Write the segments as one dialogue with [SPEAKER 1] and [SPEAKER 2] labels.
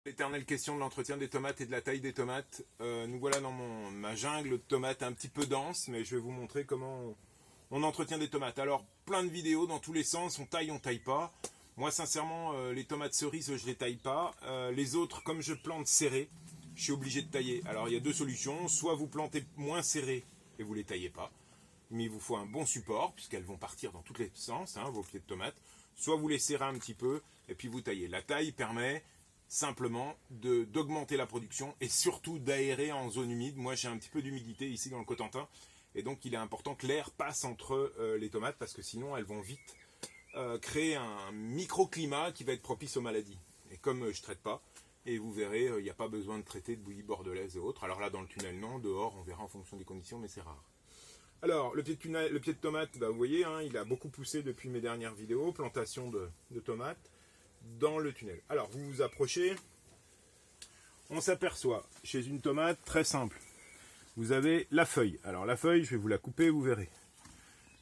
[SPEAKER 1] L'éternelle question de l'entretien des tomates et de la taille des tomates. Nous voilà dans ma jungle de tomates un petit peu dense, mais je vais vous montrer comment on entretient des tomates. Alors, plein de vidéos dans tous les sens, on taille pas. Moi, sincèrement, les tomates cerises, je les taille pas. Les autres, comme je plante serré, je suis obligé de tailler. Alors, il y a deux solutions. Soit vous plantez moins serré et vous les taillez pas, mais il vous faut un bon support, puisqu'elles vont partir dans tous les sens, hein, vos pieds de tomates. Soit vous les serrez un petit peu, et puis vous taillez. La taille permet simplement d'augmenter la production et surtout d'aérer en zone humide. Moi j'ai un petit peu d'humidité ici dans le Cotentin et donc il est important que l'air passe entre les tomates parce que sinon elles vont vite créer un microclimat qui va être propice aux maladies. Et comme je traite pas, et vous verrez, il n'y a pas besoin de traiter de bouillie bordelaise et autres. Alors là dans le tunnel non, dehors on verra en fonction des conditions, mais c'est rare. Alors le pied de tomate, bah, vous voyez, hein, il a beaucoup poussé depuis mes dernières vidéos, plantation de tomates dans le tunnel. Alors vous vous approchez, on s'aperçoit chez une tomate très simple. Vous avez la feuille. Alors la feuille, je vais vous la couper, vous verrez.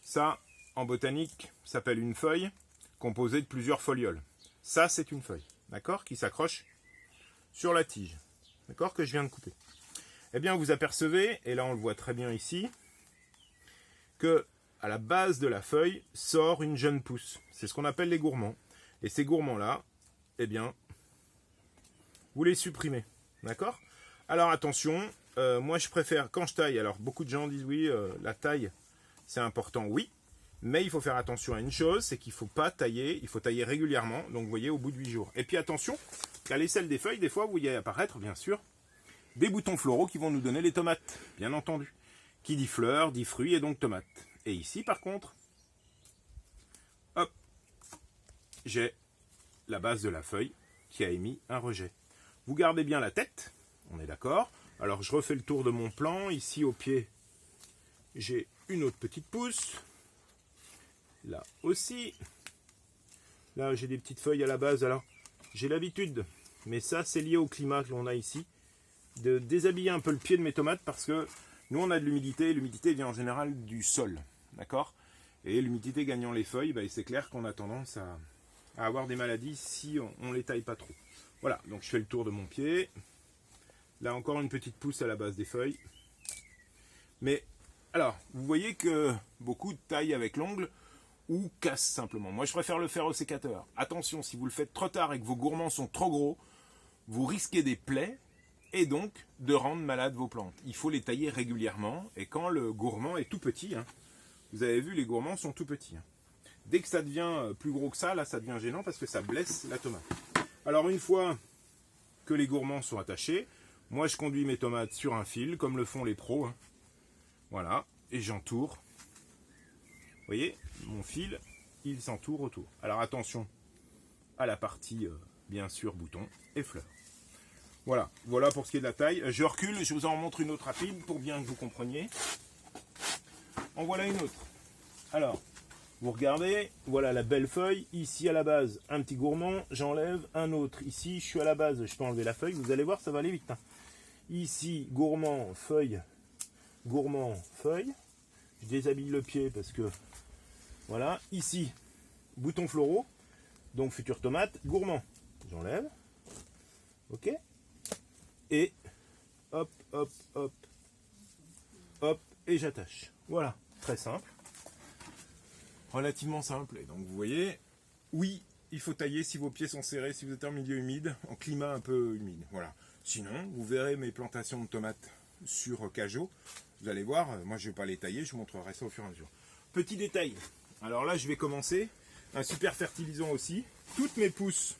[SPEAKER 1] Ça, en botanique, s'appelle une feuille composée de plusieurs folioles. Ça, c'est une feuille, d'accord, qui s'accroche sur la tige, d'accord, que je viens de couper. Eh bien, vous apercevez, et là on le voit très bien ici, que à la base de la feuille sort une jeune pousse. C'est ce qu'on appelle les gourmands. Et ces gourmands-là, eh bien, vous les supprimez. D'accord? Alors attention, moi je préfère, quand je taille, alors beaucoup de gens disent oui, la taille c'est important, oui, mais il faut faire attention à une chose, c'est qu'il ne faut pas tailler, il faut tailler régulièrement, donc vous voyez au bout de 8 jours. Et puis attention, qu'à l'aisselle des feuilles, des fois vous voyez apparaître, bien sûr, des boutons floraux qui vont nous donner les tomates, bien entendu. Qui dit fleurs, dit fruits et donc tomates. Et ici par contre, hop, j'ai la base de la feuille qui a émis un rejet. Vous gardez bien la tête, on est d'accord. Alors je refais le tour de mon plan. Ici au pied, j'ai une autre petite pousse. Là aussi. Là j'ai des petites feuilles à la base. Alors j'ai l'habitude, mais ça c'est lié au climat que l'on a ici, de déshabiller un peu le pied de mes tomates parce que nous on a de l'humidité. L'humidité vient en général du sol, d'accord. Et l'humidité gagnant les feuilles, bah, c'est clair qu'on a tendance à avoir des maladies si on ne les taille pas trop. Voilà, donc je fais le tour de mon pied. Là encore une petite pousse à la base des feuilles. Mais alors, vous voyez que beaucoup taillent avec l'ongle ou cassent simplement. Moi je préfère le faire au sécateur. Attention, si vous le faites trop tard et que vos gourmands sont trop gros, vous risquez des plaies et donc de rendre malades vos plantes. Il faut les tailler régulièrement et quand le gourmand est tout petit, hein, vous avez vu, les gourmands sont tout petits. Hein. Dès que ça devient plus gros que ça, là, ça devient gênant parce que ça blesse la tomate. Alors, une fois que les gourmands sont attachés, moi, je conduis mes tomates sur un fil, comme le font les pros. Hein. Voilà, et j'entoure. Vous voyez, mon fil, il s'entoure autour. Alors, attention à la partie, bien sûr, boutons et fleurs. Voilà, voilà pour ce qui est de la taille. Je recule, je vous en montre une autre rapide pour bien que vous compreniez. En voilà une autre. Alors, vous regardez, voilà la belle feuille. Ici à la base, un petit gourmand, j'enlève un autre. Ici, je suis à la base, je peux enlever la feuille. Vous allez voir, ça va aller vite. Hein. Ici, gourmand, feuille, gourmand, feuille. Je déshabille le pied parce que, voilà. Ici, boutons floraux, donc future tomate, gourmand. J'enlève. Ok. Et, hop, hop, hop, hop, et j'attache. Voilà, très simple. Relativement simple. Et donc vous voyez, oui, il faut tailler si vos pieds sont serrés, si vous êtes en milieu humide, en climat un peu humide. Voilà. Sinon, vous verrez mes plantations de tomates sur Cajot. Vous allez voir, moi je ne vais pas les tailler, je vous montrerai ça au fur et à mesure. Petit détail. Alors là, je vais commencer un super fertilisant aussi. Toutes mes pousses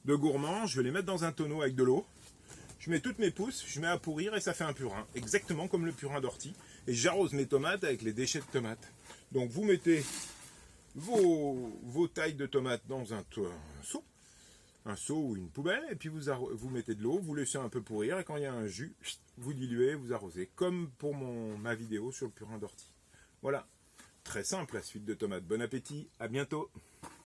[SPEAKER 1] de gourmands, je vais les mettre dans un tonneau avec de l'eau. Je mets toutes mes pousses, je mets à pourrir et ça fait un purin. Exactement comme le purin d'ortie. Et j'arrose mes tomates avec les déchets de tomates. Donc vous mettez vos tailles de tomates dans un seau ou une poubelle, et puis vous mettez de l'eau, vous laissez un peu pourrir, et quand il y a un jus, vous diluez, vous arrosez, comme pour ma vidéo sur le purin d'ortie. Voilà, très simple la suite de tomates. Bon appétit, à bientôt.